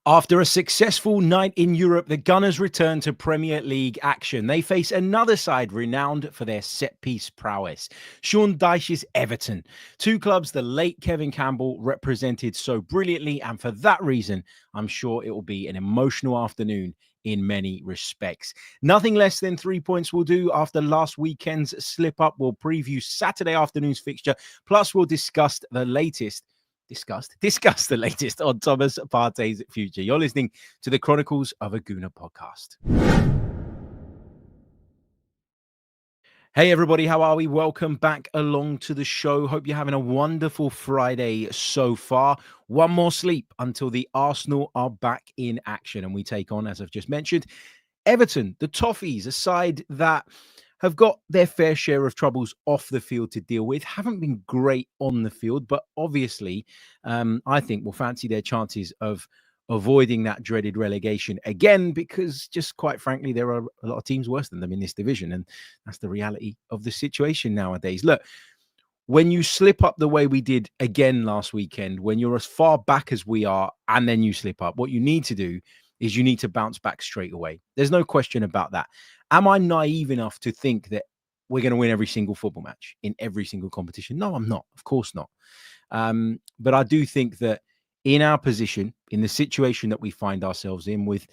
After a successful night in Europe, the Gunners return to Premier League action. They face another side renowned for their set-piece prowess, Sean Dyche's Everton. Two clubs the late Kevin Campbell represented so brilliantly, and for that reason, I'm sure it will be an emotional afternoon in many respects. Nothing less than 3 points will do after last weekend's slip-up. We'll preview Saturday afternoon's fixture, plus we'll discuss the latest on Thomas Partey's future. You're listening to the Chronicles of a Gooner podcast. Hey, everybody, how are we? Welcome back along to the show. Hope you're having a wonderful Friday so far. One more sleep until the Arsenal are back in action and we take on, as I've just mentioned, Everton, the Toffees, a side that have got their fair share of troubles off the field to deal with, haven't been great on the field, but obviously, I think will fancy their chances of avoiding that dreaded relegation again, because just quite frankly, there are a lot of teams worse than them in this division, and that's the reality of the situation nowadays. Look, when you slip up the way we did again last weekend, when you're as far back as we are, and then you slip up, what you need to do is you need to bounce back straight away. There's no question about that. Am I naive enough to think that we're going to win every single football match in every single competition? No, I'm not. Of course not. But I do think that in our position, in the situation that we find ourselves in, with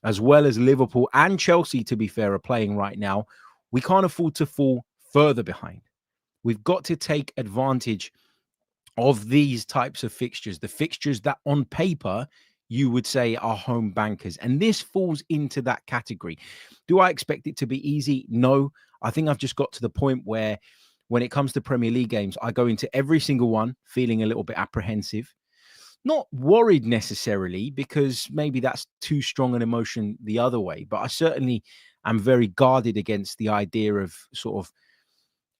as well as Liverpool and Chelsea, to be fair, are playing right now, we can't afford to fall further behind. We've got to take advantage of these types of fixtures, the fixtures that on paper you would say are home bankers. And this falls into that category. Do I expect it to be easy? No. I think I've just got to the point where when it comes to Premier League games, I go into every single one feeling a little bit apprehensive. Not worried necessarily, because maybe that's too strong an emotion the other way. But I certainly am very guarded against the idea of sort of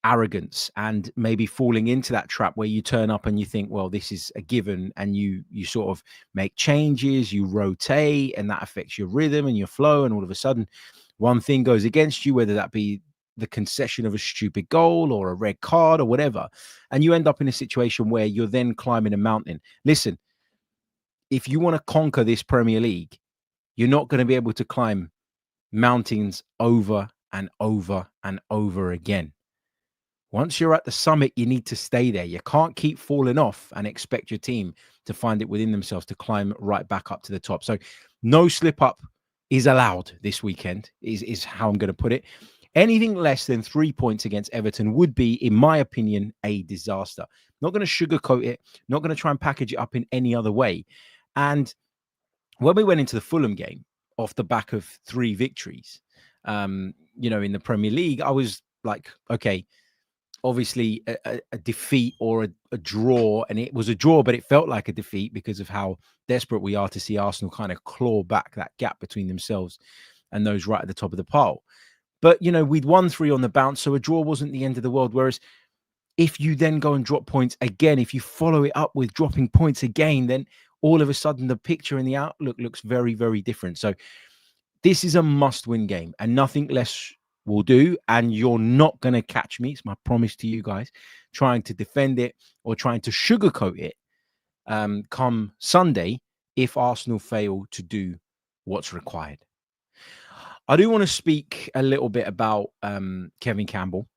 arrogance and maybe falling into that trap where you turn up and you think, well, this is a given, and you sort of make changes, you rotate, and that affects your rhythm and your flow, and all of a sudden one thing goes against you, whether that be the concession of a stupid goal or a red card or whatever, and you end up in a situation where you're then climbing a mountain. Listen, if you want to conquer this Premier League, you're not going to be able to climb mountains over and over and over again. Once you're at the summit, you need to stay there. You can't keep falling off and expect your team to find it within themselves to climb right back up to the top. So no slip up is allowed this weekend, is how I'm going to put it. Anything less than 3 points against Everton would be, in my opinion, a disaster. Not going to sugarcoat it, not going to try and package it up in any other way. And when we went into the Fulham game off the back of 3 victories, in the Premier League, I was like, okay, obviously a defeat or a draw, and it was a draw, but it felt like a defeat because of how desperate we are to see Arsenal kind of claw back that gap between themselves and those right at the top of the pile. But, we'd won 3 on the bounce, so a draw wasn't the end of the world. Whereas if you then go and drop points again, if you follow it up with dropping points again, then all of a sudden the picture and the outlook looks very, very different. So this is a must-win game, and nothing less will do. And you're not going to catch me, it's my promise to you guys, trying to defend it or trying to sugarcoat it come Sunday if Arsenal fail to do what's required. I do want to speak a little bit about Kevin Campbell,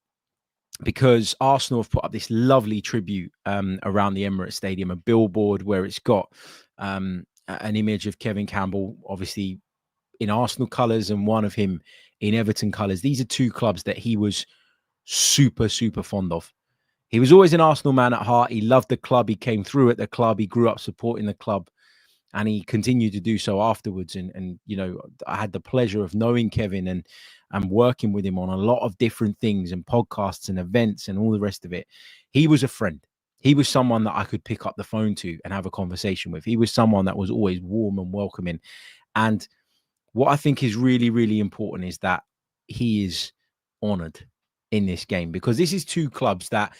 because Arsenal have put up this lovely tribute around the Emirates Stadium, a billboard where it's got an image of Kevin Campbell, obviously in Arsenal colours, and one of him in Everton colours. These are 2 clubs that he was super, super fond of. He was always an Arsenal man at heart. He loved the club. He came through at the club. He grew up supporting the club, and he continued to do so afterwards. And I had the pleasure of knowing Kevin and working with him on a lot of different things and podcasts and events and all the rest of it. He was a friend. He was someone that I could pick up the phone to and have a conversation with. He was someone that was always warm and welcoming. And what I think is really, really important is that he is honoured in this game, because this is 2 clubs that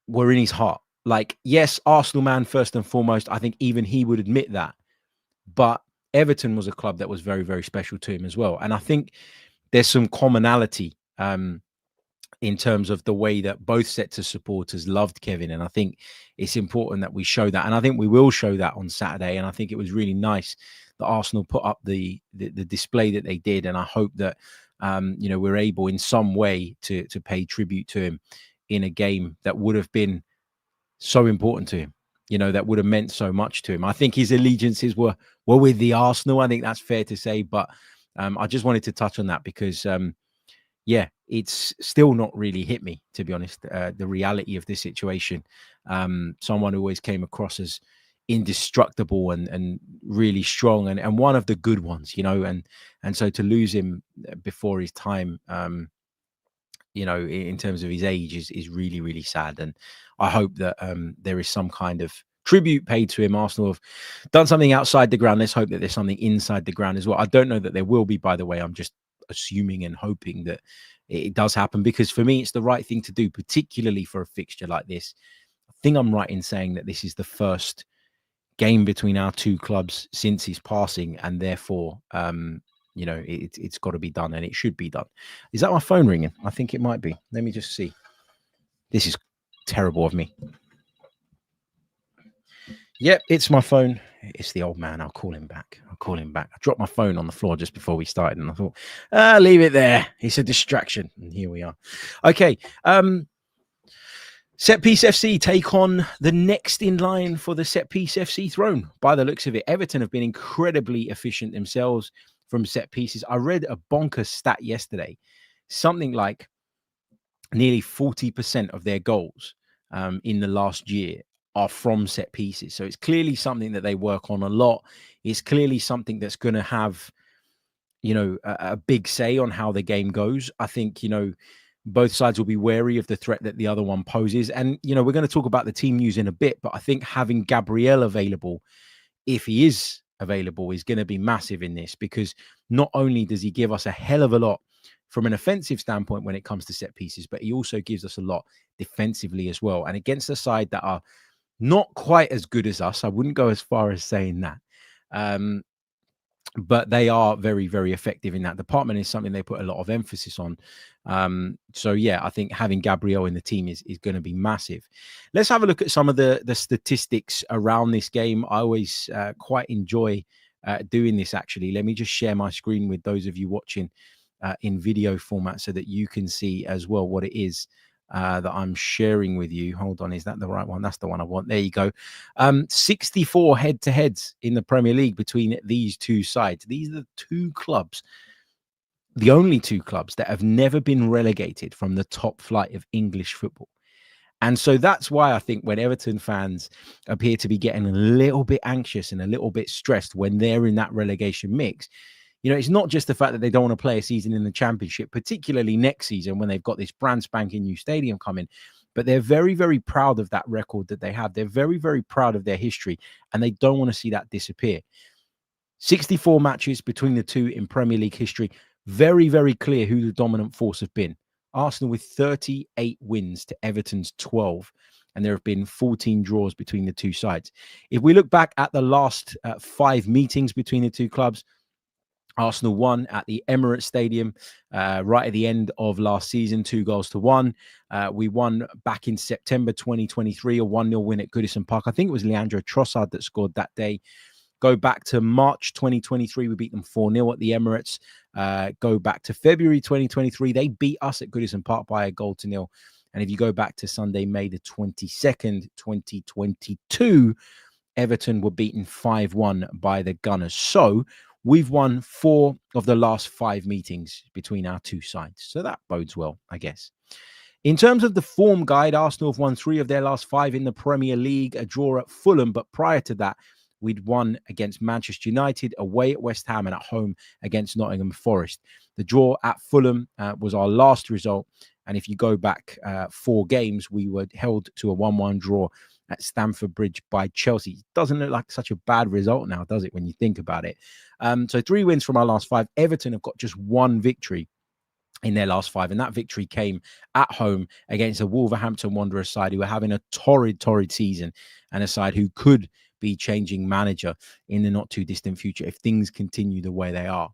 were in his heart. Like, yes, Arsenal man first and foremost. I think even he would admit that. But Everton was a club that was very, very special to him as well. And I think there's some commonality in terms of the way that both sets of supporters loved Kevin. And I think it's important that we show that. And I think we will show that on Saturday. And I think it was really nice that Arsenal put up the display that they did. And I hope that, we're able in some way to pay tribute to him in a game that would have been so important to him, that would have meant so much to him. I think his allegiances were with the Arsenal. I think that's fair to say. But I just wanted to touch on that because, it's still not really hit me, to be honest, the reality of this situation. Someone who always came across as indestructible and really strong and one of the good ones, and so to lose him before his time, in terms of his age is really, really sad. And I hope that there is some kind of tribute paid to him. Arsenal have done something outside the ground. Let's hope that there's something inside the ground as well. I don't know that there will be, by the way. I'm just assuming and hoping that it does happen, because for me, it's the right thing to do, particularly for a fixture like this. I think I'm right in saying that this is the first game between our two clubs since his passing, and therefore, it's got to be done, and it should be done. Is that my phone ringing? I think it might be. Let me just see. This is terrible of me. Yep, it's my phone. It's the old man. I'll call him back. I dropped my phone on the floor just before we started, and I thought, leave it there. It's a distraction. And here we are. Okay. Set Piece FC take on the next in line for the Set Piece FC throne. By the looks of it, Everton have been incredibly efficient themselves from set pieces. I read a bonkers stat yesterday. Something like nearly 40% of their goals in the last year are from set pieces. So it's clearly something that they work on a lot. It's clearly something that's going to have, a big say on how the game goes. I think, both sides will be wary of the threat that the other one poses. And, we're going to talk about the team news in a bit, but I think having Gabriel available, if he is available, is going to be massive in this, because not only does he give us a hell of a lot from an offensive standpoint when it comes to set pieces, but he also gives us a lot defensively as well. And against a side that are not quite as good as us, I wouldn't go as far as saying that. But they are very, very effective in that department. Is something they put a lot of emphasis on. I think having Gabriel in the team is going to be massive. Let's have a look at some of the statistics around this game. I always quite enjoy doing this, actually. Let me just share my screen with those of you watching in video format so that you can see as well what it is that I'm sharing with you. Hold on, is that the right one? That's the one I want. There you go. 64 head-to-heads in the Premier League between these two sides. These are the two clubs, the only two clubs that have never been relegated from the top flight of English football. And so that's why I think when Everton fans appear to be getting a little bit anxious and a little bit stressed when they're in that relegation mix, it's not just the fact that they don't want to play a season in the Championship, particularly next season when they've got this brand spanking new stadium coming, but they're very, very proud of that record that they have. They're very, very proud of their history, and they don't want to see that disappear. 64 matches between the two in Premier League history. Very, very clear who the dominant force have been. Arsenal with 38 wins to Everton's 12, and there have been 14 draws between the two sides. If we look back at the last 5 meetings between the two clubs, Arsenal won at the Emirates Stadium right at the end of last season, 2-1. We won back in September 2023, a 1-0 win at Goodison Park. I think it was Leandro Trossard that scored that day. Go back to March 2023, we beat them 4-0 at the Emirates. Go back to February 2023, they beat us at Goodison Park by 1-0. And if you go back to Sunday, May the 22nd, 2022, Everton were beaten 5-1 by the Gunners. So we've won 4 of the last 5 meetings between our two sides. So that bodes well, I guess. In terms of the form guide, Arsenal have won 3 of their last 5 in the Premier League, a draw at Fulham. But prior to that, we'd won against Manchester United, away at West Ham, and at home against Nottingham Forest. The draw at Fulham was our last result. And if you go back 4 games, we were held to a 1-1 draw at Stamford Bridge by Chelsea. Doesn't look like such a bad result now, does it, when you think about it? So 3 wins from our last 5. Everton have got just 1 victory in their last 5, and that victory came at home against a Wolverhampton Wanderers side who are having a torrid season, and a side who could be changing manager in the not too distant future if things continue the way they are.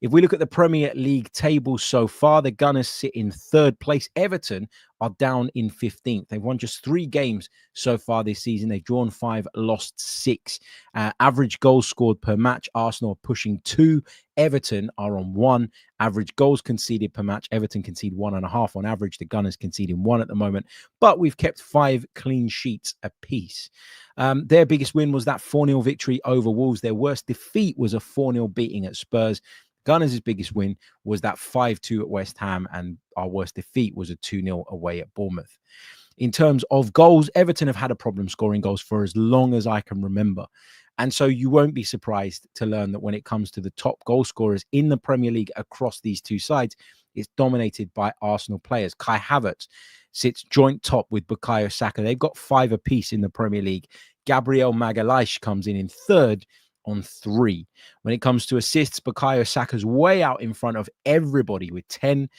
If we look at the Premier League table so far, the Gunners sit in third place. Everton are down in 15th. They've won just 3 games so far this season. They've drawn 5, lost 6. Average goals scored per match, Arsenal are pushing 2. Everton are on 1. Average goals conceded per match, Everton concede 1.5 on average. The Gunners conceding 1 at the moment. But we've kept 5 clean sheets apiece. Their biggest win was that 4-0 victory over Wolves. Their worst defeat was a 4-0 beating at Spurs. Gunners' biggest win was that 5-2 at West Ham, and our worst defeat was a 2-0 away at Bournemouth. In terms of goals, Everton have had a problem scoring goals for as long as I can remember. And so you won't be surprised to learn that when it comes to the top goal scorers in the Premier League across these two sides, it's dominated by Arsenal players. Kai Havertz sits joint top with Bukayo Saka. They've got 5 apiece in the Premier League. Gabriel Magalhaes comes in third on 3. When it comes to assists, Bukayo Saka's way out in front of everybody with 10.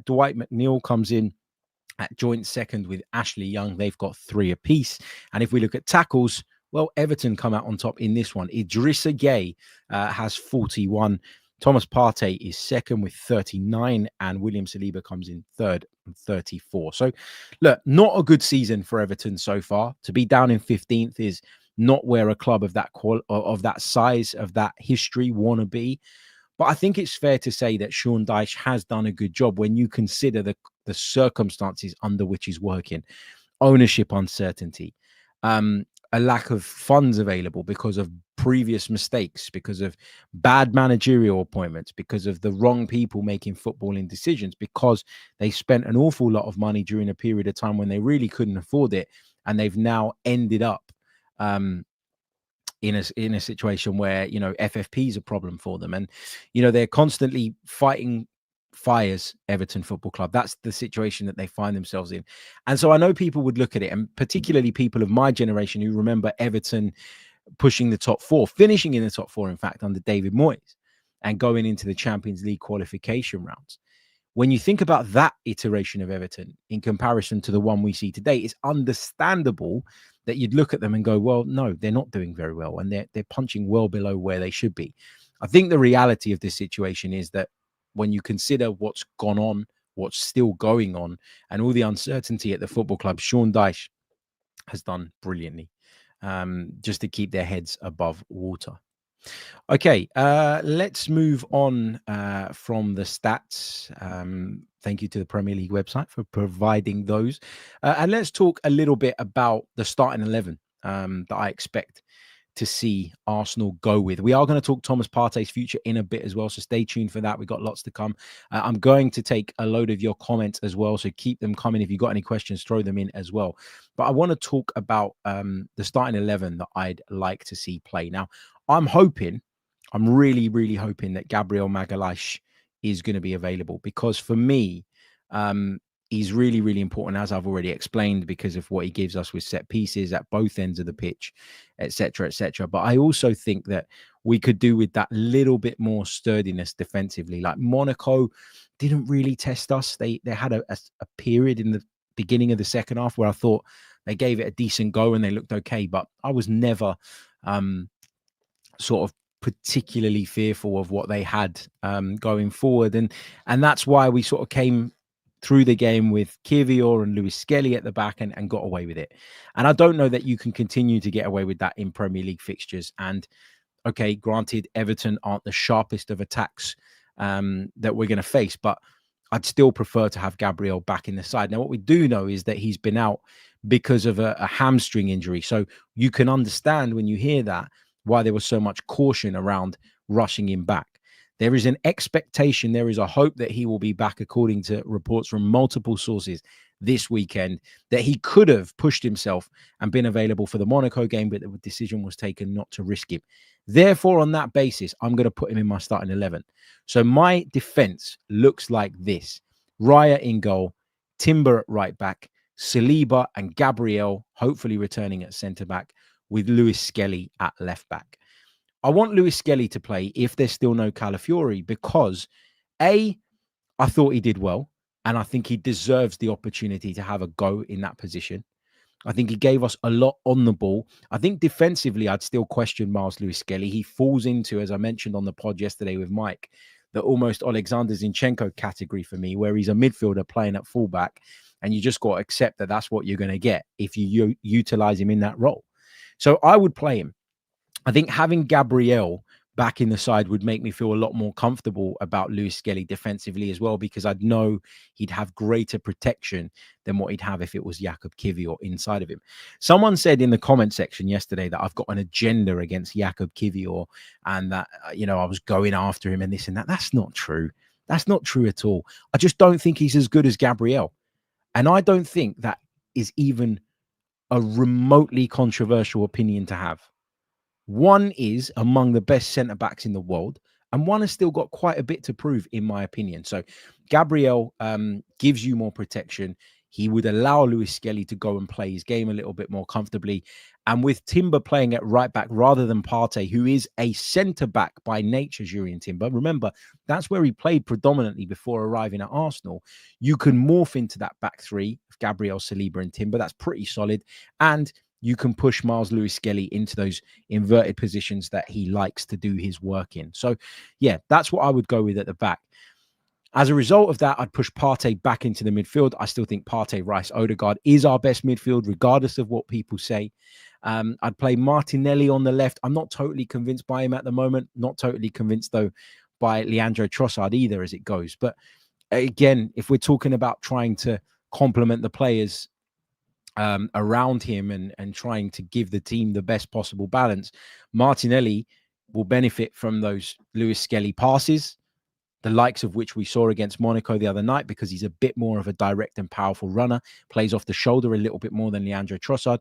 Dwight McNeil comes in at joint second with Ashley Young. They've got 3 apiece. And if we look at tackles, well, Everton come out on top in this one. Idrissa Gueye has 41. Thomas Partey is second with 39, and William Saliba comes in third with 34. So, look, not a good season for Everton so far. To be down in 15th is not where a club of that size, of that history want to be. But I think it's fair to say that Sean Dyche has done a good job when you consider the circumstances under which he's working. Ownership uncertainty, a lack of funds available because of previous mistakes, because of bad managerial appointments, because of the wrong people making footballing decisions, because they spent an awful lot of money during a period of time when they really couldn't afford it. And they've now ended up in a situation where, FFP is a problem for them. And, they're constantly fighting fires, Everton Football Club. That's the situation that they find themselves in. And so I know people would look at it, and particularly people of my generation who remember Everton pushing the top 4, finishing in the top 4, in fact, under David Moyes, and going into the Champions League qualification rounds. When you think about that iteration of Everton in comparison to the one we see today, it's understandable that you'd look at them and go, well, no, they're not doing very well, and they're punching well below where they should be. I think the reality of this situation is that when you consider what's gone on, what's still going on, and all the uncertainty at the football club, Sean Dyche has done brilliantly just to keep their heads above water. Okay, let's move on from the stats. Thank you to the Premier League website for providing those. And let's talk a little bit about the starting 11 that I expect to see Arsenal go with. We are going to talk Thomas Partey's future in a bit as well, so stay tuned for that. We've got lots to come. I'm going to take a load of your comments as well, so keep them coming. If you've got any questions, throw them in as well. But I want to talk about the starting 11 that I'd like to see play. Now, I'm really, really hoping that Gabriel Magalhaes is going to be available, because for me, he's really, really important, as I've already explained, because of what he gives us with set pieces at both ends of the pitch, etc., etc. But I also think that we could do with that little bit more sturdiness defensively. Like Monaco didn't really test us. They had a period in the beginning of the second half where I thought they gave it a decent go and they looked okay, but I was never sort of particularly fearful of what they had going forward. And that's why we sort of came through the game with Kivior and Lewis Skelly at the back and got away with it. And I don't know that you can continue to get away with that in Premier League fixtures. And okay, granted, Everton aren't the sharpest of attacks that we're going to face, but I'd still prefer to have Gabriel back in the side. Now, what we do know is that he's been out because of a hamstring injury. So you can understand when you hear that why there was so much caution around rushing him back. There is an expectation, there is a hope that he will be back, according to reports from multiple sources this weekend, that he could have pushed himself and been available for the Monaco game, but the decision was taken not to risk him. Therefore, on that basis, I'm going to put him in my starting 11. So my defense looks like this: Raya in goal, Timber at right back, Saliba and Gabriel hopefully returning at centre back, with Lewis Skelly at left back. I want Lewis Skelly to play if there's still no Calafiori, because I thought he did well, and I think he deserves the opportunity to have a go in that position. I think he gave us a lot on the ball. I think defensively, I'd still question Miles Lewis Skelly. He falls into, as I mentioned on the pod yesterday with Mike, the almost Alexander Zinchenko category for me, where he's a midfielder playing at fullback, and you just got to accept that that's what you're going to get if you utilize him in that role. So I would play him. I think having Gabriel back in the side would make me feel a lot more comfortable about Lewis Skelly defensively as well, because I'd know he'd have greater protection than what he'd have if it was Jakub Kiwior inside of him. Someone said in the comment section yesterday that I've got an agenda against Jakub Kiwior and that, I was going after him and this and that. That's not true. That's not true at all. I just don't think he's as good as Gabriel. And I don't think that is even a remotely controversial opinion to have. One is among the best centre backs in the world, and one has still got quite a bit to prove, in my opinion. So Gabriel gives you more protection. He would allow Lewis Skelly to go and play his game a little bit more comfortably. And with Timber playing at right back rather than Partey, who is a centre back by nature, Jurrien Timber. Remember, that's where he played predominantly before arriving at Arsenal. You can morph into that back three of Gabriel, Saliba and Timber. That's pretty solid. And you can push Miles Lewis Skelly into those inverted positions that he likes to do his work in. So, yeah, that's what I would go with at the back. As a result of that, I'd push Partey back into the midfield. I still think Partey, Rice, Odegaard is our best midfield, regardless of what people say. I'd play Martinelli on the left. I'm not totally convinced by him at the moment. Not totally convinced, though, by Leandro Trossard either as it goes. But again, if we're talking about trying to complement the players around him and trying to give the team the best possible balance, Martinelli will benefit from those Lewis Skelly passes, the likes of which we saw against Monaco the other night, because he's a bit more of a direct and powerful runner, plays off the shoulder a little bit more than Leandro Trossard.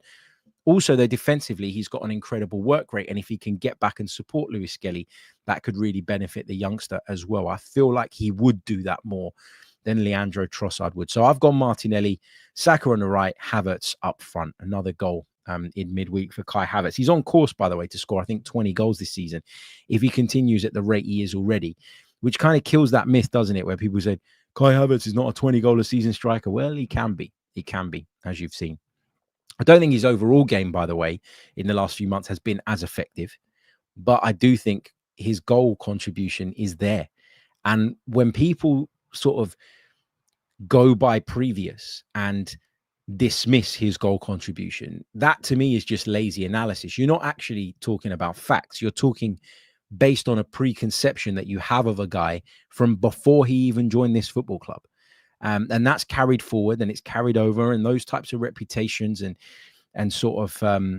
Also, though, defensively, he's got an incredible work rate. And if he can get back and support Lewis Skelly, that could really benefit the youngster as well. I feel like he would do that more than Leandro Trossard would. So I've gone Martinelli, Saka on the right, Havertz up front. Another goal in midweek for Kai Havertz. He's on course, by the way, to score, I think, 20 goals this season, if he continues at the rate he is already, which kind of kills that myth, doesn't it, where people said, Kai Havertz is not a 20-goal-a-season striker. Well, he can be. He can be, as you've seen. I don't think his overall game, by the way, in the last few months has been as effective, but I do think his goal contribution is there. And when people sort of go by previous and dismiss his goal contribution, that to me is just lazy analysis. You're not actually talking about facts. You're talking based on a preconception that you have of a guy from before he even joined this football club. And that's carried forward and it's carried over, and those types of reputations and sort of,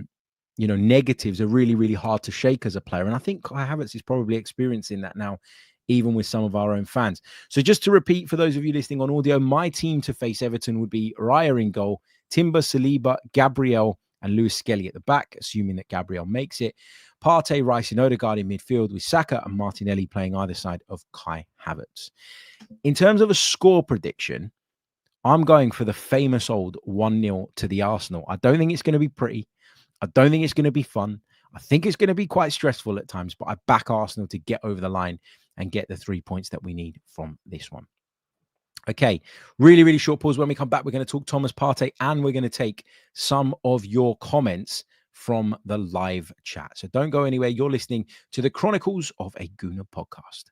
negatives are really, really hard to shake as a player. And I think Kai Havertz is probably experiencing that now, even with some of our own fans. So just to repeat, for those of you listening on audio, my team to face Everton would be Raya in goal, Timber, Saliba, Gabriel, and Lewis Skelly at the back, assuming that Gabriel makes it. Partey, Rice, and Odegaard in midfield, with Saka and Martinelli playing either side of Kai Havertz. In terms of a score prediction, I'm going for the famous old 1-0 to the Arsenal. I don't think it's going to be pretty. I don't think it's going to be fun. I think it's going to be quite stressful at times, but I back Arsenal to get over the line and get the 3 points that we need from this one. Okay, really, really short pause. When we come back, we're going to talk Thomas Partey and we're going to take some of your comments from the live chat. So don't go anywhere. You're listening to the Chronicles of a Gooner podcast.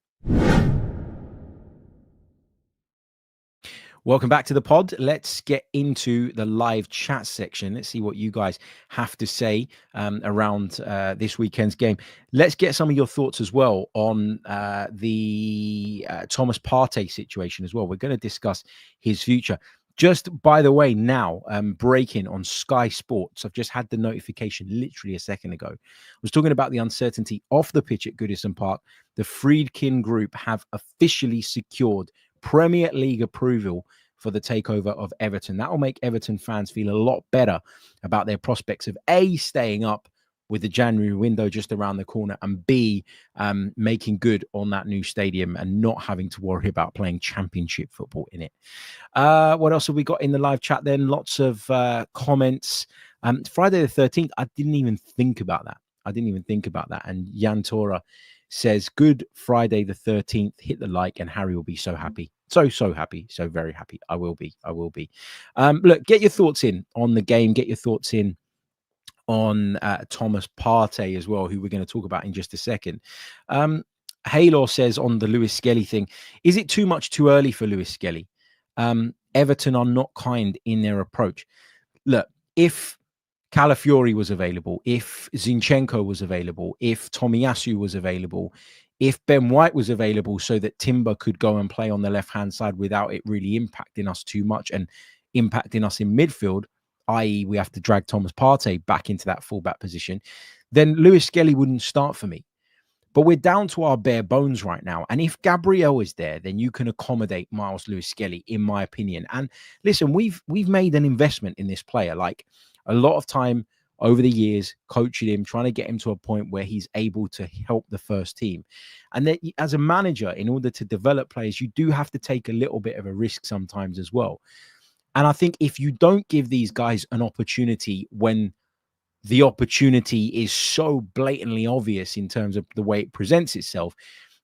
Welcome back to the pod. Let's get into the live chat section. Let's see what you guys have to say around this weekend's game. Let's get some of your thoughts as well on the Thomas Partey situation as well. We're going to discuss his future. Just by the way, now breaking on Sky Sports. I've just had the notification literally a second ago. I was talking about the uncertainty off the pitch at Goodison Park. The Friedkin Group have officially secured Premier League approval for the takeover of Everton. That will make Everton fans feel a lot better about their prospects of A, staying up with the January window just around the corner, and B, making good on that new stadium and not having to worry about playing championship football in it. What else have we got in the live chat then? Lots of comments. Friday the 13th, I didn't even think about that. And Jan Tora says, good Friday the 13th, hit the like and Harry will be so happy. So happy. So very happy. I will be. Look, get your thoughts in on the game. Get your thoughts in on Thomas Partey as well, who we're going to talk about in just a second. Haylor says on the Lewis Skelly thing, is it too much too early for Lewis Skelly? Everton are not kind in their approach. Look, if Calafiori was available, if Zinchenko was available, if Tomiyasu was available, if Ben White was available so that Timber could go and play on the left-hand side without it really impacting us too much and impacting us in midfield, i.e. we have to drag Thomas Partey back into that fullback position, then Lewis Skelly wouldn't start for me. But we're down to our bare bones right now. And if Gabriel is there, then you can accommodate Miles Lewis Skelly, in my opinion. And listen, we've made an investment in this player. Like a lot of time over the years, coaching him, trying to get him to a point where he's able to help the first team. And then as a manager, in order to develop players, you do have to take a little bit of a risk sometimes as well. And I think if you don't give these guys an opportunity when the opportunity is so blatantly obvious in terms of the way it presents itself,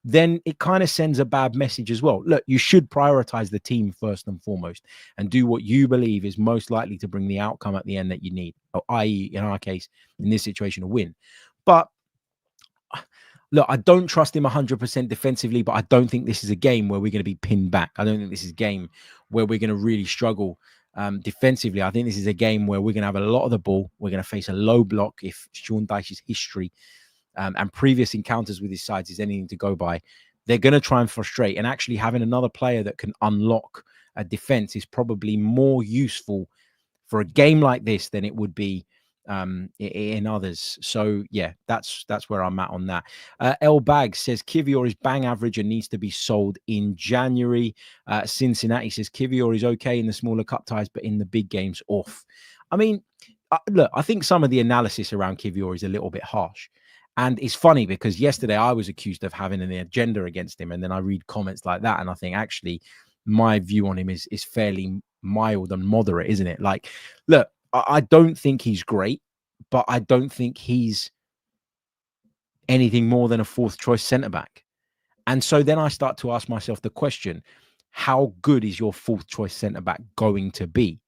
then it kind of sends a bad message as well. Look, you should prioritize the team first and foremost and do what you believe is most likely to bring the outcome at the end that you need, or i.e., in our case, in this situation, a win. But look, I don't trust him 100% defensively, but I don't think this is a game where we're going to be pinned back. I don't think this is a game where we're going to really struggle defensively. I think this is a game where we're going to have a lot of the ball. We're going to face a low block if Sean Dyche's history and previous encounters with his sides is anything to go by. They're going to try and frustrate. And actually having another player that can unlock a defense is probably more useful for a game like this than it would be in others. So yeah, that's where I'm at on that. El Bag says Kivior is bang average and needs to be sold in January. Cincinnati says Kivior is okay in the smaller cup ties, but in the big games off. I mean, look, I think some of the analysis around Kivior is a little bit harsh. And it's funny because yesterday I was accused of having an agenda against him. And then I read comments like that. And I think actually my view on him is fairly mild and moderate, isn't it? Like, look, I don't think he's great, but I don't think he's anything more than a fourth choice centre back. And so then I start to ask myself the question, how good is your fourth choice centre back going to be?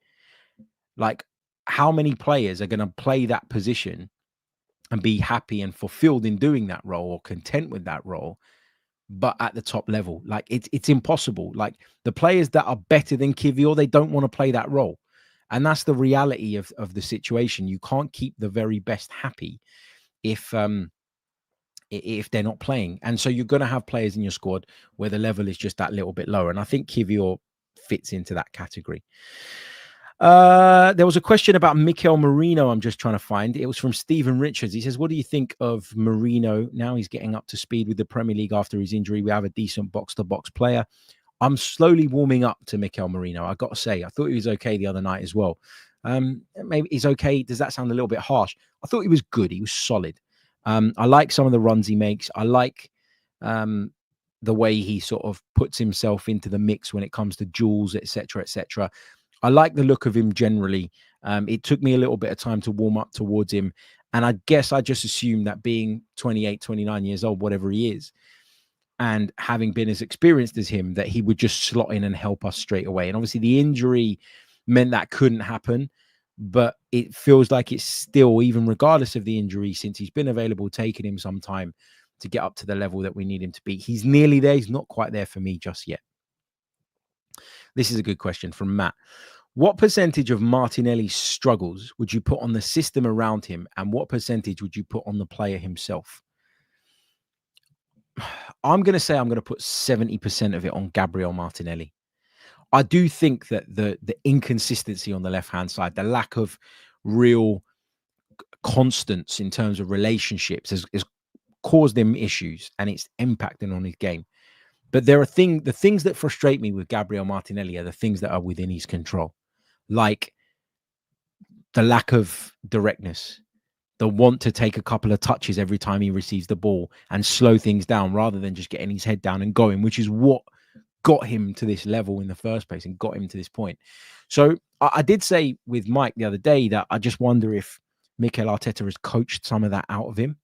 Like, how many players are going to play that position and be happy and fulfilled in doing that role or content with that role, but at the top level? Like, it's impossible. Like, the players that are better than Kivior, they don't want to play that role. And that's the reality of the situation. You can't keep the very best happy if they're not playing. And so you're going to have players in your squad where the level is just that little bit lower. And I think Kivior fits into that category. There was a question about Mikel Merino. I'm just trying to find. It was from Stephen Richards. He says, what do you think of Merino? Now he's getting up to speed with the Premier League after his injury. We have a decent box-to-box player. I'm slowly warming up to Mikel Merino. I got to say, I thought he was okay the other night as well. Maybe he's okay. Does that sound a little bit harsh? I thought he was good. He was solid. I like some of the runs he makes. I like the way he sort of puts himself into the mix when it comes to duels, etc., etc. I like the look of him generally. It took me a little bit of time to warm up towards him. And I guess I just assumed that being 28, 29 years old, whatever he is, and having been as experienced as him, that he would just slot in and help us straight away. And obviously the injury meant that couldn't happen, but it feels like it's still, even regardless of the injury, since he's been available, taking him some time to get up to the level that we need him to be. He's nearly there. He's not quite there for me just yet. This is a good question from Matt. What percentage of Martinelli's struggles would you put on the system around him, and what percentage would you put on the player himself? I'm going to say I'm going to put 70% of it on Gabriel Martinelli. I do think that the inconsistency on the left-hand side, the lack of real constants in terms of relationships has caused him issues, and it's impacting on his game. But there are the things that frustrate me with Gabriel Martinelli are the things that are within his control, like the lack of directness, the want to take a couple of touches every time he receives the ball and slow things down rather than just getting his head down and going, which is what got him to this level in the first place and got him to this point. So I did say with Mike the other day that I just wonder if Mikel Arteta has coached some of that out of him,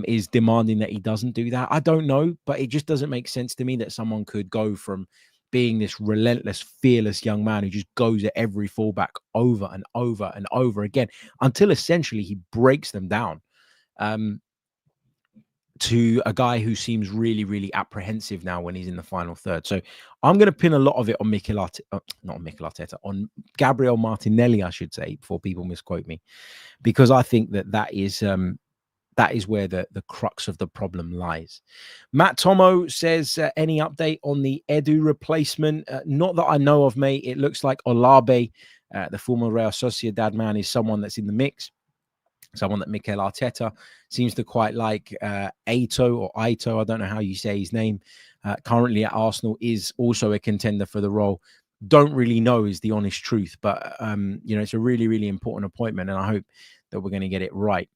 is demanding that he doesn't do that. I don't know, but it just doesn't make sense to me that someone could go from being this relentless, fearless young man who just goes at every fullback over and over and over again until essentially he breaks them down. to a guy who seems really, really apprehensive now when he's in the final third. So I'm going to pin a lot of it on not on Mikel Arteta, on Gabriel Martinelli, I should say, before people misquote me, because I think that is where the crux of the problem lies. Matt Tomo says, any update on the Edu replacement? Not that I know of, mate. It looks like Olabe, the former Real Sociedad man, is someone that's in the mix. Someone that Mikel Arteta seems to quite like. Aito, I don't know how you say his name, currently at Arsenal, is also a contender for the role. Don't really know is the honest truth, but it's a really, really important appointment, and I hope that we're going to get it right.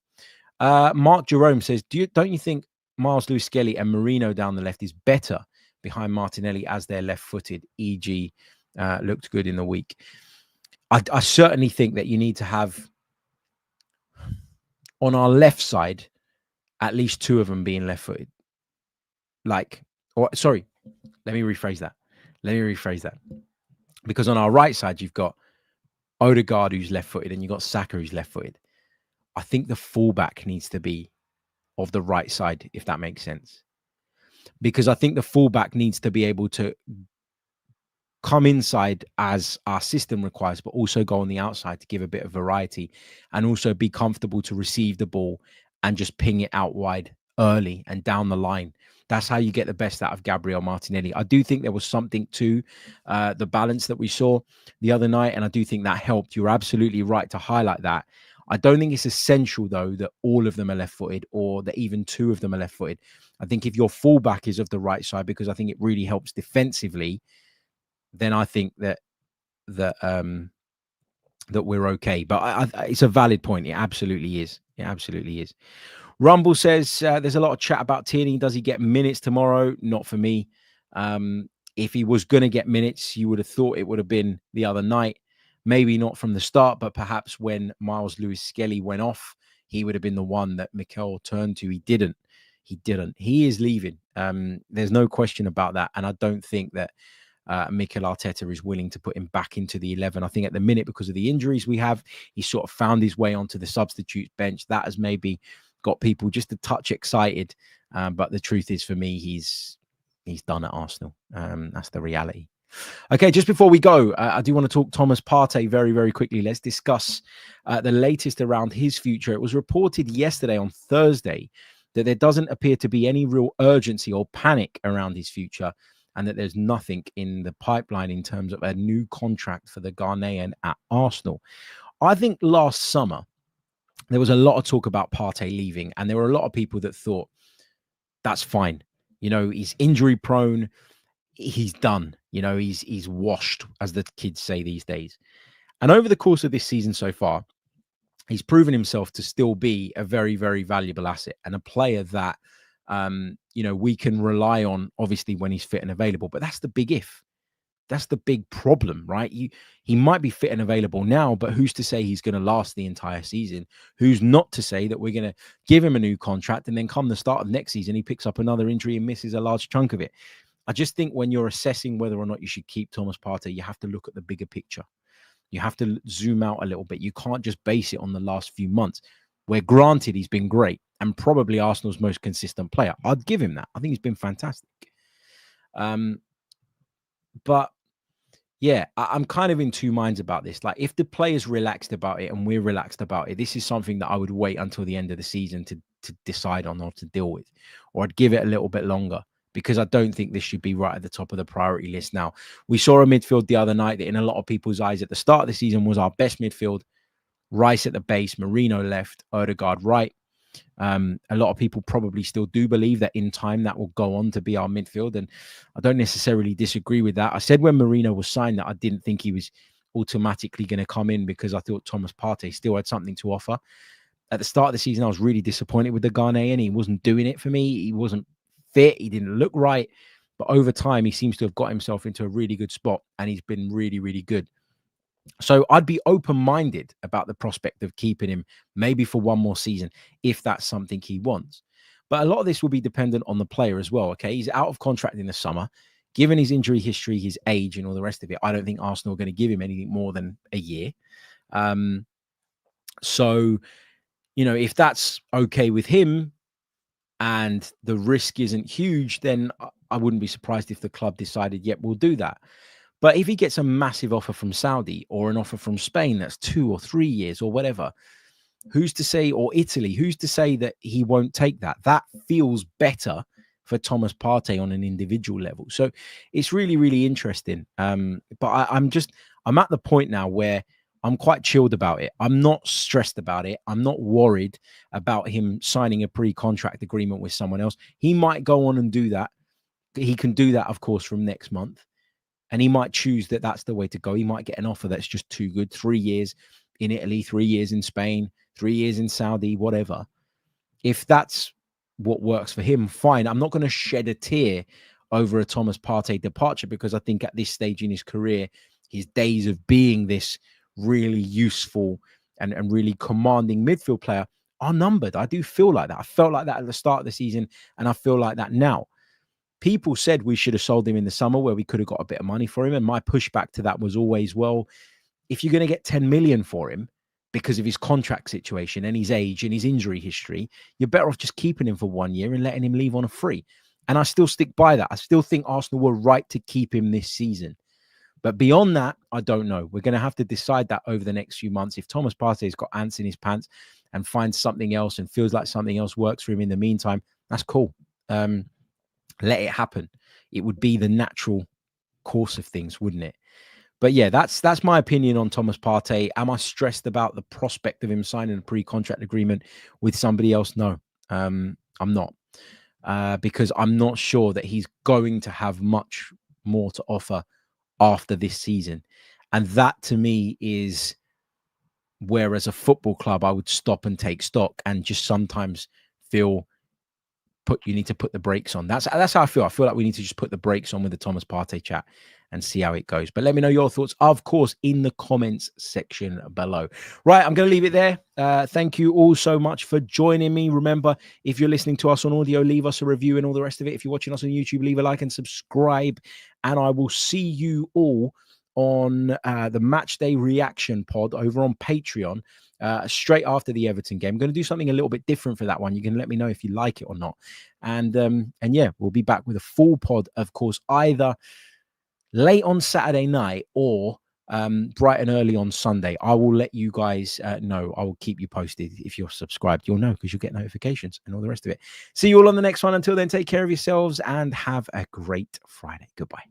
Mark Jerome says, don't you think Miles Lewis-Skelly and Merino down the left is better behind Martinelli as they're left-footed, e.g. Looked good in the week? I certainly think that you need to have, on our left side, at least two of them being left-footed. Let me rephrase that. Because on our right side, you've got Odegaard, who's left-footed, and you've got Saka, who's left-footed. I think the fullback needs to be of the right side, if that makes sense. Because I think the fullback needs to be able to come inside as our system requires, but also go on the outside to give a bit of variety and also be comfortable to receive the ball and just ping it out wide early and down the line. That's how you get the best out of Gabriel Martinelli. I do think there was something to the balance that we saw the other night, and I do think that helped. You're absolutely right to highlight that. I don't think it's essential, though, that all of them are left-footed or that even two of them are left-footed. I think if your fullback is of the right side, because I think it really helps defensively, then I think that we're okay. But it's a valid point. It absolutely is. It absolutely is. Rumble says there's a lot of chat about Tierney. Does he get minutes tomorrow? Not for me. If he was going to get minutes, you would have thought it would have been the other night. Maybe not from the start, but perhaps when Miles Lewis-Skelly went off, he would have been the one that Mikel turned to. He didn't. He is leaving. There's no question about that. And I don't think that Mikel Arteta is willing to put him back into the 11. I think at the minute, because of the injuries we have, he sort of found his way onto the substitute bench. That has maybe got people just a touch excited. But the truth is, for me, he's done at Arsenal. That's the reality. Okay, just before we go, I do want to talk Thomas Partey very, very quickly. Let's discuss the latest around his future. It was reported yesterday on Thursday that there doesn't appear to be any real urgency or panic around his future, and that there's nothing in the pipeline in terms of a new contract for the Ghanaian at Arsenal. I think last summer, there was a lot of talk about Partey leaving, and there were a lot of people that thought, that's fine. He's injury prone. He's done. He's washed, as the kids say these days. And over the course of this season so far, he's proven himself to still be a very, very valuable asset and a player that, we can rely on, obviously, when he's fit and available. But that's the big if. That's the big problem, right? He might be fit and available now, but who's to say he's going to last the entire season? Who's not to say that we're going to give him a new contract and then come the start of next season, he picks up another injury and misses a large chunk of it? I just think when you're assessing whether or not you should keep Thomas Partey, you have to look at the bigger picture. You have to zoom out a little bit. You can't just base it on the last few months, where granted he's been great and probably Arsenal's most consistent player. I'd give him that. I think he's been fantastic. But yeah, I'm kind of in two minds about this. Like, if the player's relaxed about it and we're relaxed about it, this is something that I would wait until the end of the season to decide on or to deal with, or I'd give it a little bit longer, because I don't think this should be right at the top of the priority list. Now, we saw a midfield the other night that in a lot of people's eyes at the start of the season was our best midfield. Rice at the base, Merino left, Odegaard right. A lot of people probably still do believe that in time that will go on to be our midfield, and I don't necessarily disagree with that. I said when Merino was signed that I didn't think he was automatically going to come in, because I thought Thomas Partey still had something to offer. At the start of the season, I was really disappointed with the Ghanaian. He wasn't doing it for me. He wasn't fit. He didn't look right. But over time, he seems to have got himself into a really good spot, and he's been really, really good. So I'd be open-minded about the prospect of keeping him maybe for one more season, if that's something he wants. But a lot of this will be dependent on the player as well. Okay, he's out of contract in the summer. Given his injury history, his age, and all the rest of it, I don't think Arsenal are going to give him anything more than a year. So, if that's okay with him, and the risk isn't huge, then I wouldn't be surprised if the club decided, yep, we'll do that. But if he gets a massive offer from Saudi or an offer from Spain that's 2 or 3 years or whatever, who's to say, or Italy, who's to say that he won't take that? That feels better for Thomas Partey on an individual level. So it's really, really interesting. But I'm at the point now where I'm quite chilled about it. I'm not stressed about it. I'm not worried about him signing a pre-contract agreement with someone else. He might go on and do that. He can do that, of course, from next month. And he might choose that that's the way to go. He might get an offer that's just too good. 3 years in Italy, 3 years in Spain, 3 years in Saudi, whatever. If that's what works for him, fine. I'm not going to shed a tear over a Thomas Partey departure, because I think at this stage in his career, his days of being this really useful and really commanding midfield player are numbered. I do feel like that. I felt like that at the start of the season, and I feel like that now. People said we should have sold him in the summer where we could have got a bit of money for him. And my pushback to that was always, well, if you're going to get 10 million for him because of his contract situation and his age and his injury history, you're better off just keeping him for 1 year and letting him leave on a free. And I still stick by that. I still think Arsenal were right to keep him this season. But beyond that, I don't know. We're going to have to decide that over the next few months. If Thomas Partey's got ants in his pants and finds something else and feels like something else works for him in the meantime, that's cool. Let it happen. It would be the natural course of things, wouldn't it? But yeah, that's my opinion on Thomas Partey. Am I stressed about the prospect of him signing a pre-contract agreement with somebody else? No, I'm not, because I'm not sure that he's going to have much more to offer after this season. And that to me is where, as a football club, I would stop and take stock and just sometimes feel you need to put the brakes on. That's how I feel. I feel like we need to just put the brakes on with the Thomas Partey chat and see how it goes. But let me know your thoughts, of course, in the comments section below. Right, I'm going to leave it there. Thank you all so much for joining me. Remember, if you're listening to us on audio, leave us a review and all the rest of it. If you're watching us on YouTube, leave a like and subscribe. And I will see you all on the match day reaction pod over on Patreon straight after the Everton game. I'm going to do something a little bit different for that one. You can let me know if you like it or not. And yeah, we'll be back with a full pod, of course, either late on Saturday night or bright and early on Sunday. I will let you guys know. I will keep you posted. If you're subscribed, you'll know, because you'll get notifications and all the rest of it. See you all on the next one. Until then, take care of yourselves and have a great Friday. Goodbye.